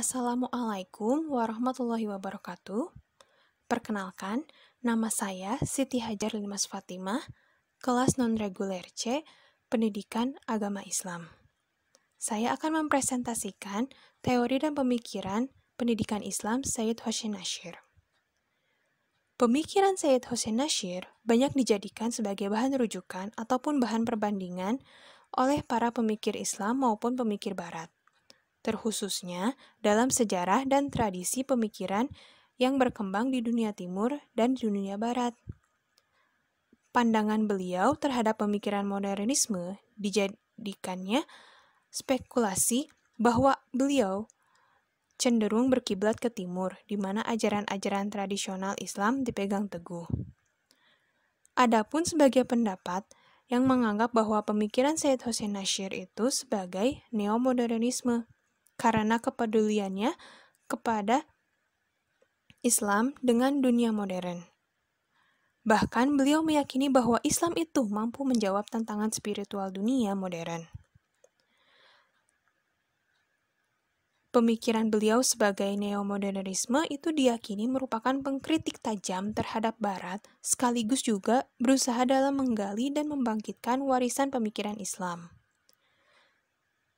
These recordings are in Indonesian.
Assalamualaikum warahmatullahi wabarakatuh. Perkenalkan, nama saya Siti Hajar Limas Fatimah, kelas non-reguler C, Pendidikan Agama Islam. Saya akan mempresentasikan teori dan pemikiran pendidikan Islam Sayyid Hashim Nashir. Pemikiran Sayyid Hashim Nashir banyak dijadikan sebagai bahan rujukan ataupun bahan perbandingan oleh para pemikir Islam maupun pemikir Barat, terkhususnya dalam sejarah dan tradisi pemikiran yang berkembang di dunia timur dan di dunia barat. Pandangan beliau terhadap pemikiran modernisme dijadikannya spekulasi bahwa beliau cenderung berkiblat ke timur, di mana ajaran-ajaran tradisional Islam dipegang teguh. Adapun sebagai pendapat yang menganggap bahwa pemikiran Sayyid Hashim Nashir itu sebagai neomodernisme, karena kepeduliannya kepada Islam dengan dunia modern. Bahkan beliau meyakini bahwa Islam itu mampu menjawab tantangan spiritual dunia modern. Pemikiran beliau sebagai neomodernisme itu diyakini merupakan pengkritik tajam terhadap Barat, sekaligus juga berusaha dalam menggali dan membangkitkan warisan pemikiran Islam.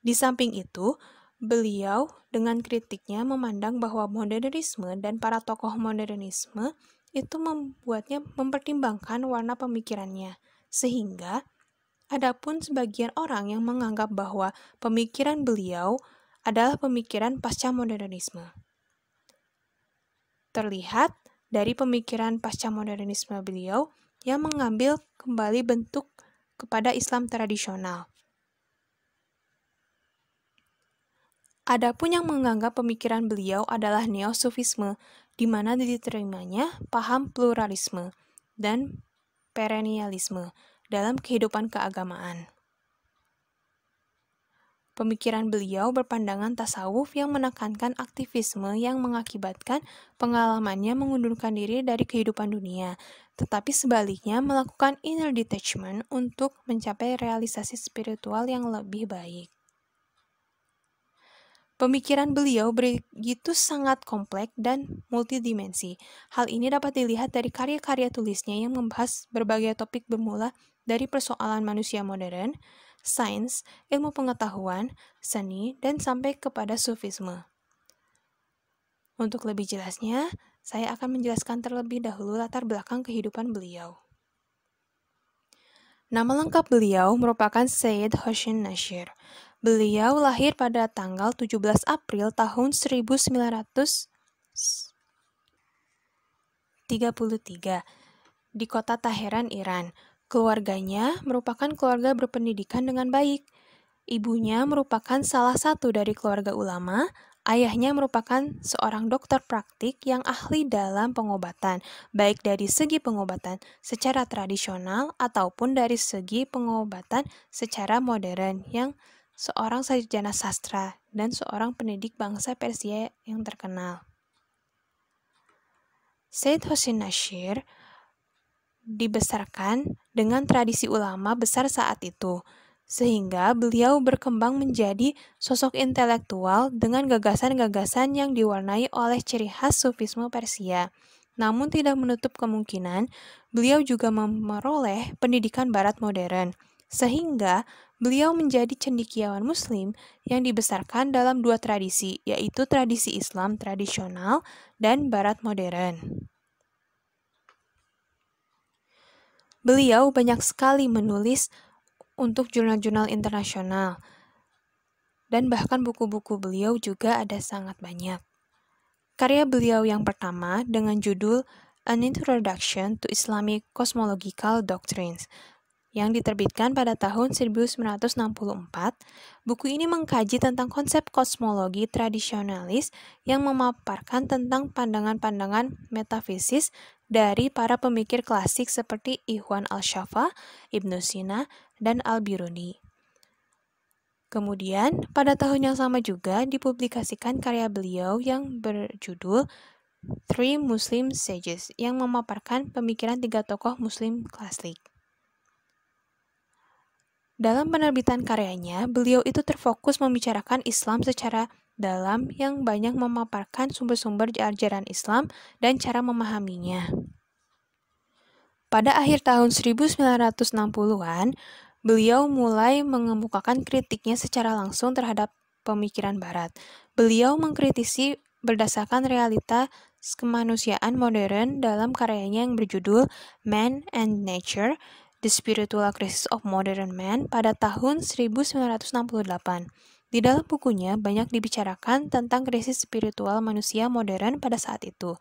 Di samping itu, beliau dengan kritiknya memandang bahwa modernisme dan para tokoh modernisme itu membuatnya mempertimbangkan warna pemikirannya, sehingga adapun sebagian orang yang menganggap bahwa pemikiran beliau adalah pemikiran pasca modernisme. Terlihat dari pemikiran pasca modernisme beliau yang mengambil kembali bentuk kepada Islam tradisional. Adapun yang menganggap pemikiran beliau adalah neosufisme, di mana diterimanya paham pluralisme dan perennialisme dalam kehidupan keagamaan. Pemikiran beliau berpandangan tasawuf yang menekankan aktivisme yang mengakibatkan pengalamannya mengundurkan diri dari kehidupan dunia, tetapi sebaliknya melakukan inner detachment untuk mencapai realisasi spiritual yang lebih baik. Pemikiran beliau begitu sangat kompleks dan multidimensi. Hal ini dapat dilihat dari karya-karya tulisnya yang membahas berbagai topik bermula dari persoalan manusia modern, sains, ilmu pengetahuan, seni, dan sampai kepada sufisme. Untuk lebih jelasnya, saya akan menjelaskan terlebih dahulu latar belakang kehidupan beliau. Nama lengkap beliau merupakan Sayyid Hashim Nashir. Beliau lahir pada tanggal 17 April tahun 1933 di kota Teheran, Iran. Keluarganya merupakan keluarga berpendidikan dengan baik. Ibunya merupakan salah satu dari keluarga ulama. Ayahnya merupakan seorang dokter praktik yang ahli dalam pengobatan, baik dari segi pengobatan secara tradisional ataupun dari segi pengobatan secara modern, yang seorang sarjana sastra dan seorang pendidik bangsa Persia yang terkenal. Sayyid Hashim Nashir dibesarkan dengan tradisi ulama besar saat itu, sehingga beliau berkembang menjadi sosok intelektual dengan gagasan-gagasan yang diwarnai oleh ciri khas sufisme Persia. Namun tidak menutup kemungkinan beliau juga memperoleh pendidikan barat modern, sehingga beliau menjadi cendekiawan muslim yang dibesarkan dalam dua tradisi, yaitu tradisi Islam tradisional dan barat modern. Beliau banyak sekali menulis untuk jurnal-jurnal internasional, dan bahkan buku-buku beliau juga ada sangat banyak. Karya beliau yang pertama dengan judul An Introduction to Islamic Cosmological Doctrines yang diterbitkan pada tahun 1964, buku ini mengkaji tentang konsep kosmologi tradisionalis yang memaparkan tentang pandangan-pandangan metafisis dari para pemikir klasik seperti Ikhwan al-Shafa, Ibnu Sina, dan Al-Biruni. Kemudian, pada tahun yang sama juga dipublikasikan karya beliau yang berjudul Three Muslim Sages yang memaparkan pemikiran tiga tokoh muslim klasik. Dalam penerbitan karyanya, beliau itu terfokus membicarakan Islam secara dalam yang banyak memaparkan sumber-sumber ajaran Islam dan cara memahaminya. Pada akhir tahun 1960-an, beliau mulai mengemukakan kritiknya secara langsung terhadap pemikiran Barat. Beliau mengkritisi berdasarkan realita kemanusiaan modern dalam karyanya yang berjudul Man and Nature, The Spiritual Crisis of Modern Man pada tahun 1968. Di dalam bukunya banyak dibicarakan tentang krisis spiritual manusia modern pada saat itu.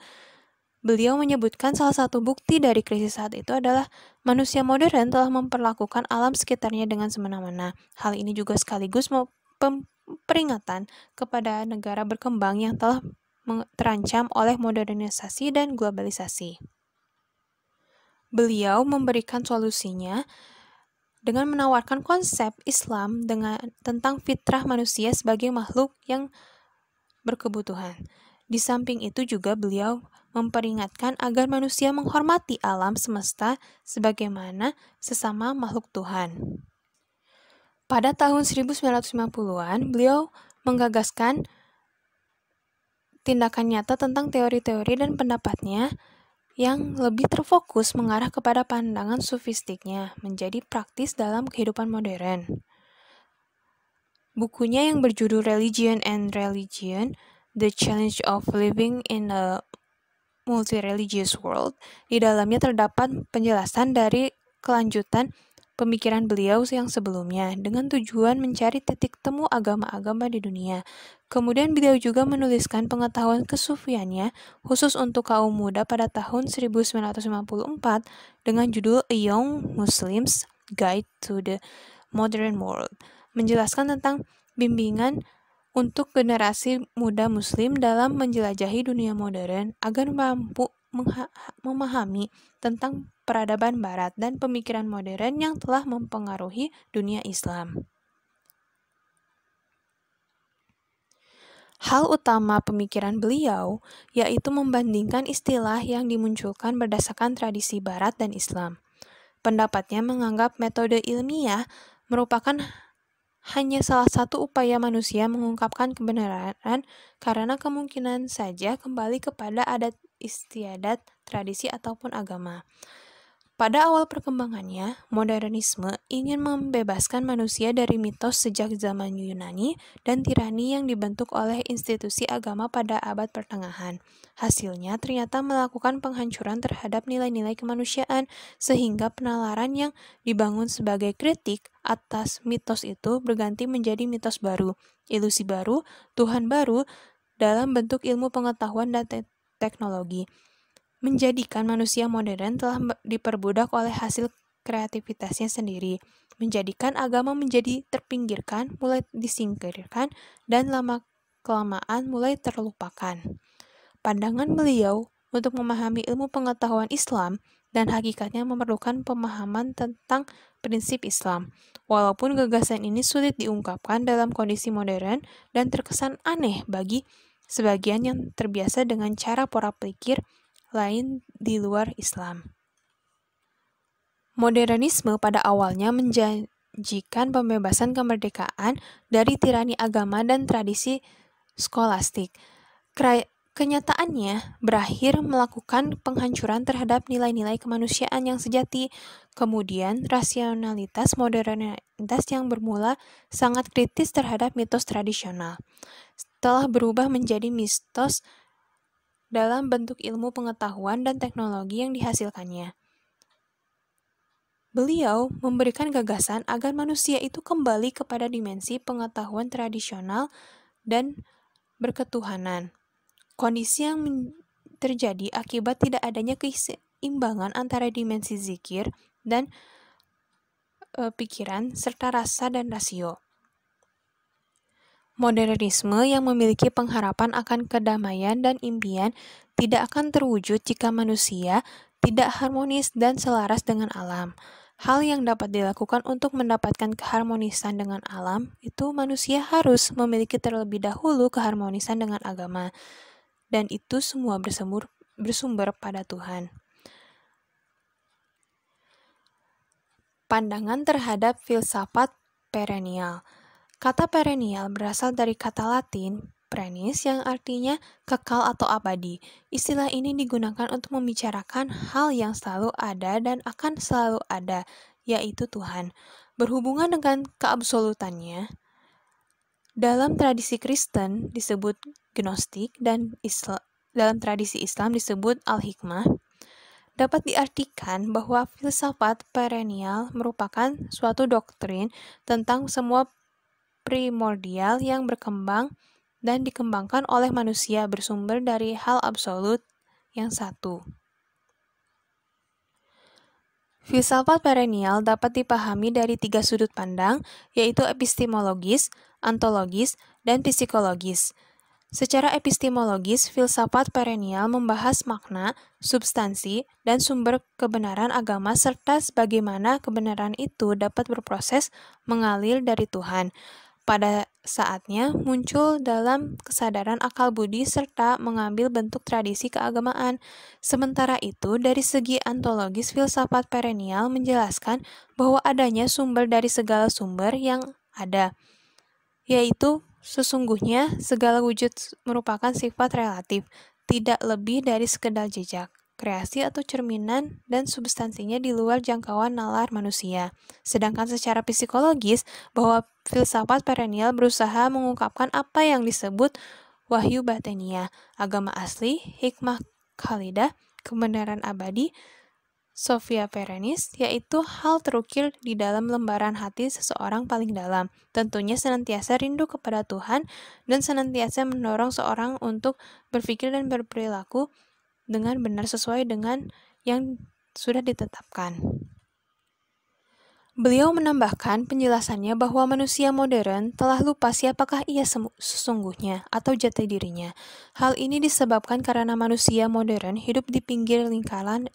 Beliau menyebutkan salah satu bukti dari krisis saat itu adalah manusia modern telah memperlakukan alam sekitarnya dengan semena-mena. Hal ini juga sekaligus peringatan kepada negara berkembang yang telah terancam oleh modernisasi dan globalisasi. Beliau memberikan solusinya dengan menawarkan konsep Islam tentang fitrah manusia sebagai makhluk yang berkebutuhan. Di samping itu juga beliau memperingatkan agar manusia menghormati alam semesta sebagaimana sesama makhluk Tuhan. Pada tahun 1950-an, beliau menggagaskan tindakan nyata tentang teori-teori dan pendapatnya yang lebih terfokus mengarah kepada pandangan sofistiknya menjadi praktis dalam kehidupan modern. Bukunya yang berjudul Religion and Religion, The Challenge of Living in a Multi-Religious World, di dalamnya terdapat penjelasan dari kelanjutan pemikiran beliau yang sebelumnya dengan tujuan mencari titik temu agama-agama di dunia. Kemudian beliau juga menuliskan pengetahuan kesufiannya khusus untuk kaum muda pada tahun 1954 dengan judul A Young Muslim's Guide to the Modern World, menjelaskan tentang bimbingan untuk generasi muda muslim dalam menjelajahi dunia modern agar mampu memahami tentang peradaban barat dan pemikiran modern yang telah mempengaruhi dunia Islam. Hal utama pemikiran beliau yaitu membandingkan istilah yang dimunculkan berdasarkan tradisi barat dan Islam. Pendapatnya menganggap metode ilmiah merupakan hanya salah satu upaya manusia mengungkapkan kebenaran karena kemungkinan saja kembali kepada adat istiadat, tradisi, ataupun agama. Pada awal perkembangannya, modernisme ingin membebaskan manusia dari mitos sejak zaman Yunani dan tirani yang dibentuk oleh institusi agama pada abad pertengahan. Hasilnya ternyata melakukan penghancuran terhadap nilai-nilai kemanusiaan, sehingga penalaran yang dibangun sebagai kritik atas mitos itu berganti menjadi mitos baru, ilusi baru, Tuhan baru dalam bentuk ilmu pengetahuan dan teknologi, menjadikan manusia modern telah diperbudak oleh hasil kreativitasnya sendiri, menjadikan agama menjadi terpinggirkan, mulai disingkirkan, dan lama-kelamaan mulai terlupakan. Pandangan beliau untuk memahami ilmu pengetahuan Islam dan hakikatnya memerlukan pemahaman tentang prinsip Islam. Walaupun gagasan ini sulit diungkapkan dalam kondisi modern dan terkesan aneh bagi sebagian yang terbiasa dengan cara pola pikir lain di luar Islam. Modernisme pada awalnya menjanjikan pembebasan kemerdekaan dari tirani agama dan tradisi skolastik. Kenyataannya berakhir melakukan penghancuran terhadap nilai-nilai kemanusiaan yang sejati. Kemudian rasionalitas modernitas yang bermula sangat kritis terhadap mitos tradisional telah berubah menjadi mitos dalam bentuk ilmu pengetahuan dan teknologi yang dihasilkannya. Beliau memberikan gagasan agar manusia itu kembali kepada dimensi pengetahuan tradisional dan berketuhanan. Kondisi yang terjadi akibat tidak adanya keseimbangan antara dimensi zikir dan pikiran serta rasa dan rasio. Modernisme yang memiliki pengharapan akan kedamaian dan impian tidak akan terwujud jika manusia tidak harmonis dan selaras dengan alam. Hal yang dapat dilakukan untuk mendapatkan keharmonisan dengan alam itu manusia harus memiliki terlebih dahulu keharmonisan dengan agama, dan itu semua bersumber pada Tuhan. Pandangan terhadap filsafat perennial. Kata perennial berasal dari kata Latin perennis yang artinya kekal atau abadi. Istilah ini digunakan untuk membicarakan hal yang selalu ada dan akan selalu ada, yaitu Tuhan. Berhubungan dengan keabsolutannya, dalam tradisi Kristen disebut Gnostik dan dalam tradisi Islam disebut Al-Hikmah, dapat diartikan bahwa filsafat perennial merupakan suatu doktrin tentang semua primordial yang berkembang dan dikembangkan oleh manusia bersumber dari hal absolut yang satu. Filsafat perennial dapat dipahami dari 3 sudut pandang, yaitu epistemologis, ontologis, dan psikologis. Secara epistemologis, filsafat perennial membahas makna, substansi, dan sumber kebenaran agama serta bagaimana kebenaran itu dapat berproses mengalir dari Tuhan. Pada saatnya muncul dalam kesadaran akal budi serta mengambil bentuk tradisi keagamaan. Sementara itu, dari segi ontologis, filsafat perennial menjelaskan bahwa adanya sumber dari segala sumber yang ada, yaitu sesungguhnya segala wujud merupakan sifat relatif, tidak lebih dari sekedar jejak, kreasi atau cerminan dan substansinya di luar jangkauan nalar manusia. Sedangkan secara psikologis, bahwa filsafat perennial berusaha mengungkapkan apa yang disebut wahyu batiniah, agama asli, hikmah khalidah, kebenaran abadi, Sophia perennis, yaitu hal terukir di dalam lembaran hati seseorang paling dalam. Tentunya senantiasa rindu kepada Tuhan dan senantiasa mendorong seorang untuk berpikir dan berperilaku dengan benar sesuai dengan yang sudah ditetapkan. Beliau menambahkan penjelasannya bahwa manusia modern telah lupa siapakah ia sesungguhnya atau jati dirinya. Hal ini disebabkan karena manusia modern hidup di pinggir lingkaran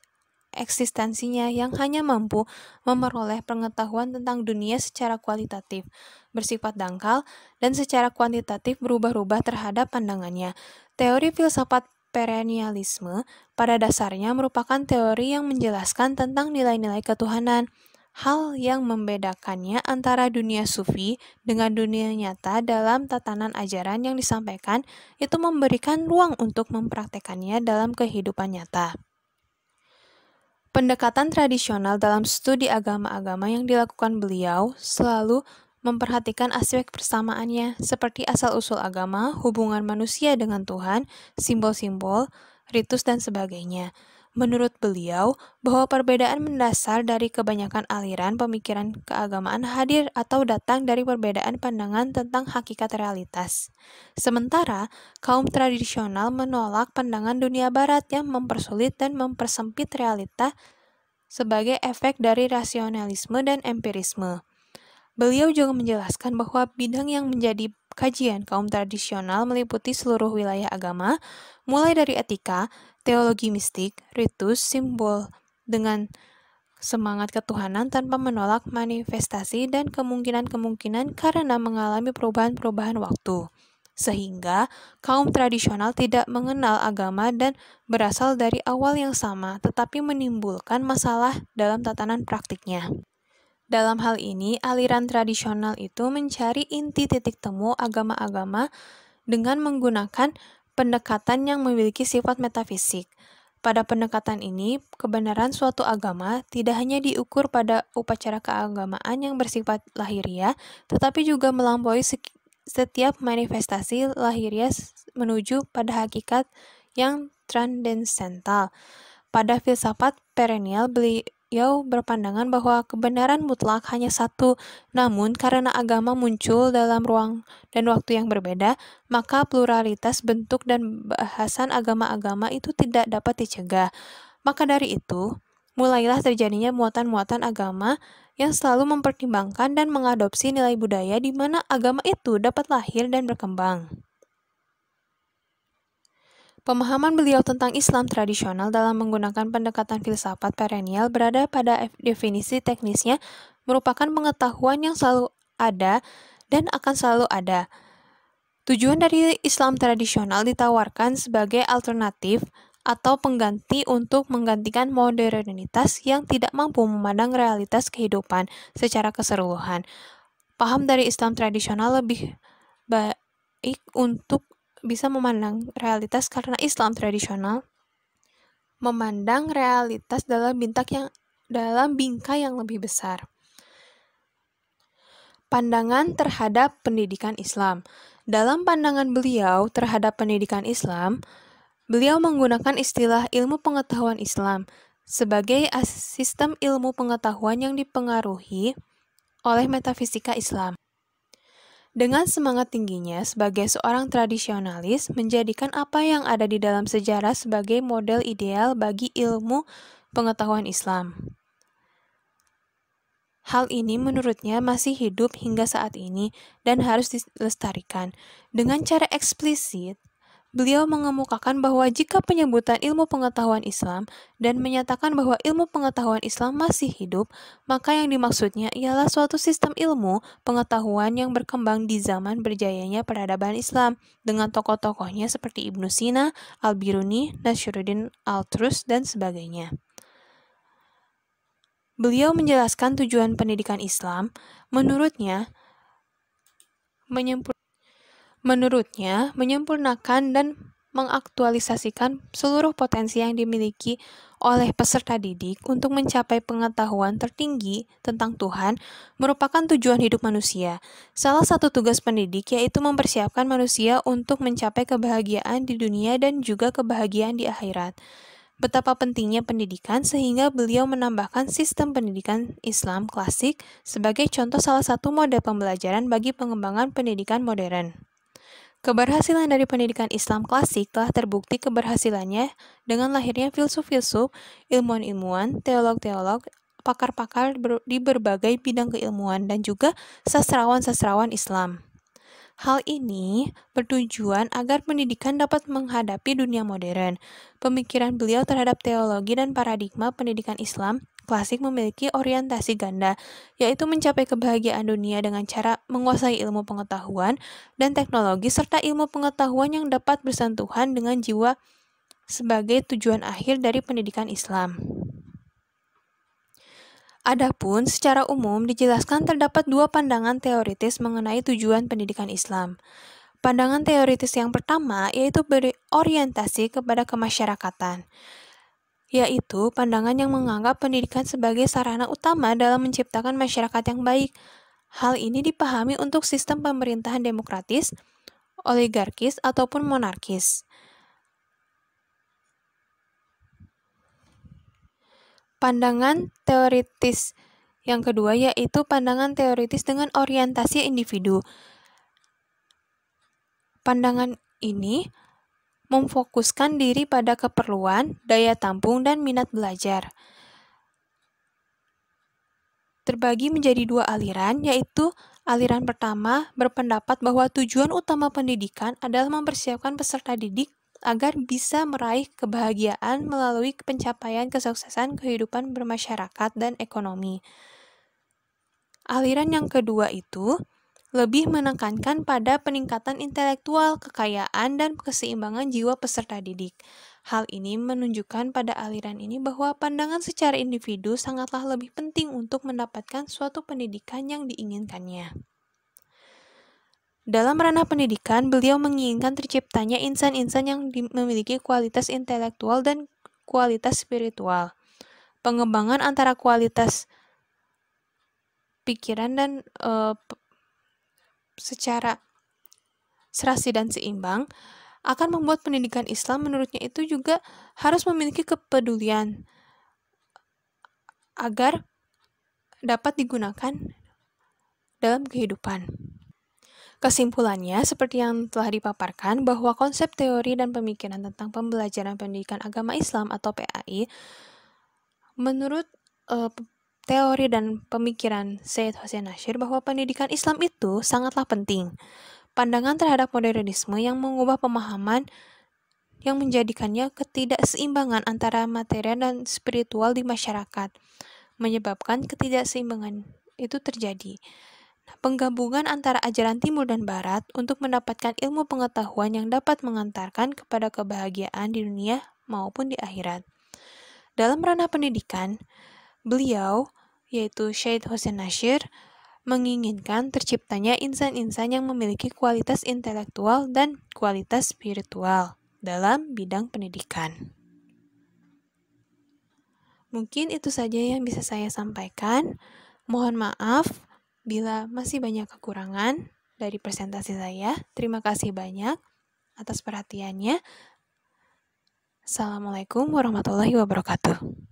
eksistensinya yang hanya mampu memperoleh pengetahuan tentang dunia secara kualitatif, bersifat dangkal, dan secara kuantitatif berubah-ubah terhadap pandangannya. Teori filsafat perennialisme pada dasarnya merupakan teori yang menjelaskan tentang nilai-nilai ketuhanan. Hal yang membedakannya antara dunia sufi dengan dunia nyata dalam tatanan ajaran yang disampaikan itu memberikan ruang untuk mempraktekannya dalam kehidupan nyata. Pendekatan tradisional dalam studi agama-agama yang dilakukan beliau selalu memperhatikan aspek persamaannya, seperti asal-usul agama, hubungan manusia dengan Tuhan, simbol-simbol, ritus, dan sebagainya. Menurut beliau, bahwa perbedaan mendasar dari kebanyakan aliran pemikiran keagamaan hadir atau datang dari perbedaan pandangan tentang hakikat realitas. Sementara, kaum tradisional menolak pandangan dunia barat yang mempersulit dan mempersempit realita sebagai efek dari rasionalisme dan empirisme. Beliau juga menjelaskan bahwa bidang yang menjadi kajian kaum tradisional meliputi seluruh wilayah agama, mulai dari etika, teologi mistik, ritus, simbol, dengan semangat ketuhanan tanpa menolak manifestasi dan kemungkinan-kemungkinan karena mengalami perubahan-perubahan waktu. Sehingga kaum tradisional tidak mengenal agama dan berasal dari awal yang sama, tetapi menimbulkan masalah dalam tatanan praktiknya. Dalam hal ini, aliran tradisional itu mencari inti titik temu agama-agama dengan menggunakan pendekatan yang memiliki sifat metafisik. Pada pendekatan ini, kebenaran suatu agama tidak hanya diukur pada upacara keagamaan yang bersifat lahiriah, tetapi juga melampaui setiap manifestasi lahiriah menuju pada hakikat yang transendental. Pada filsafat perennial, beliau berpandangan bahwa kebenaran mutlak hanya satu, namun karena agama muncul dalam ruang dan waktu yang berbeda, maka pluralitas bentuk dan bahasan agama-agama itu tidak dapat dicegah. Maka dari itu, mulailah terjadinya muatan-muatan agama yang selalu mempertimbangkan dan mengadopsi nilai budaya di mana agama itu dapat lahir dan berkembang. Pemahaman beliau tentang Islam tradisional dalam menggunakan pendekatan filsafat perennial berada pada definisi teknisnya merupakan pengetahuan yang selalu ada dan akan selalu ada. Tujuan dari Islam tradisional ditawarkan sebagai alternatif atau pengganti untuk menggantikan modernitas yang tidak mampu memandang realitas kehidupan secara keseluruhan. Paham dari Islam tradisional lebih baik untuk bisa memandang realitas karena Islam tradisional memandang realitas dalam bingkai yang lebih besar. Pandangan terhadap pendidikan Islam. Dalam pandangan beliau terhadap pendidikan Islam, beliau menggunakan istilah ilmu pengetahuan Islam sebagai sistem ilmu pengetahuan yang dipengaruhi oleh metafisika Islam. Dengan semangat tingginya sebagai seorang tradisionalis, menjadikan apa yang ada di dalam sejarah sebagai model ideal bagi ilmu pengetahuan Islam. Hal ini menurutnya masih hidup hingga saat ini dan harus dilestarikan. Dengan cara eksplisit, beliau mengemukakan bahwa jika penyebutan ilmu pengetahuan Islam dan menyatakan bahwa ilmu pengetahuan Islam masih hidup, maka yang dimaksudnya ialah suatu sistem ilmu pengetahuan yang berkembang di zaman berjayanya peradaban Islam dengan tokoh-tokohnya seperti Ibnu Sina, Al-Biruni, Nasruddin Al-Trus, dan sebagainya. Beliau menjelaskan tujuan pendidikan Islam, menurutnya menyempurnakan dan mengaktualisasikan seluruh potensi yang dimiliki oleh peserta didik untuk mencapai pengetahuan tertinggi tentang Tuhan merupakan tujuan hidup manusia. Salah satu tugas pendidik yaitu mempersiapkan manusia untuk mencapai kebahagiaan di dunia dan juga kebahagiaan di akhirat. Betapa pentingnya pendidikan sehingga beliau menambahkan sistem pendidikan Islam klasik sebagai contoh salah satu model pembelajaran bagi pengembangan pendidikan modern. Keberhasilan dari pendidikan Islam klasik telah terbukti keberhasilannya dengan lahirnya filsuf-filsuf, ilmuwan-ilmuwan, teolog-teolog, pakar-pakar di berbagai bidang keilmuan, dan juga sastrawan-sastrawan Islam. Hal ini bertujuan agar pendidikan dapat menghadapi dunia modern. Pemikiran beliau terhadap teologi dan paradigma pendidikan Islam klasik memiliki orientasi ganda, yaitu mencapai kebahagiaan dunia dengan cara menguasai ilmu pengetahuan dan teknologi serta ilmu pengetahuan yang dapat bersentuhan dengan jiwa sebagai tujuan akhir dari pendidikan Islam. Adapun secara umum dijelaskan terdapat dua pandangan teoritis mengenai tujuan pendidikan Islam. Pandangan teoritis yang pertama yaitu berorientasi kepada kemasyarakatan, yaitu pandangan yang menganggap pendidikan sebagai sarana utama dalam menciptakan masyarakat yang baik. Hal ini dipahami untuk sistem pemerintahan demokratis, oligarkis, ataupun monarkis. Pandangan teoritis yang kedua yaitu pandangan teoritis dengan orientasi individu. Pandangan ini memfokuskan diri pada keperluan, daya tampung, dan minat belajar. Terbagi menjadi dua aliran, yaitu aliran pertama berpendapat bahwa tujuan utama pendidikan adalah mempersiapkan peserta didik agar bisa meraih kebahagiaan melalui pencapaian kesuksesan kehidupan bermasyarakat dan ekonomi. Aliran yang kedua itu lebih menekankan pada peningkatan intelektual, kekayaan, dan keseimbangan jiwa peserta didik. Hal ini menunjukkan pada aliran ini bahwa pandangan secara individu sangatlah lebih penting untuk mendapatkan suatu pendidikan yang diinginkannya. Dalam ranah pendidikan, beliau menginginkan terciptanya insan-insan yang memiliki kualitas intelektual dan kualitas spiritual. Pengembangan antara kualitas pikiran dan secara serasi dan seimbang akan membuat pendidikan Islam menurutnya itu juga harus memiliki kepedulian agar dapat digunakan dalam kehidupan. Kesimpulannya, seperti yang telah dipaparkan, bahwa konsep teori dan pemikiran tentang pembelajaran pendidikan agama Islam atau PAI, menurut teori dan pemikiran Syed Hossein Nasir, bahwa pendidikan Islam itu sangatlah penting. Pandangan terhadap modernisme yang mengubah pemahaman yang menjadikannya ketidakseimbangan antara material dan spiritual di masyarakat, menyebabkan ketidakseimbangan itu terjadi. Penggabungan antara ajaran timur dan barat untuk mendapatkan ilmu pengetahuan yang dapat mengantarkan kepada kebahagiaan di dunia maupun di akhirat. Dalam ranah pendidikan, beliau, yaitu Syed Hossein Nasir, menginginkan terciptanya insan-insan yang memiliki kualitas intelektual dan kualitas spiritual dalam bidang pendidikan. Mungkin itu saja yang bisa saya sampaikan. Mohon maaf bila masih banyak kekurangan dari presentasi saya. Terima kasih banyak atas perhatiannya. Assalamualaikum warahmatullahi wabarakatuh.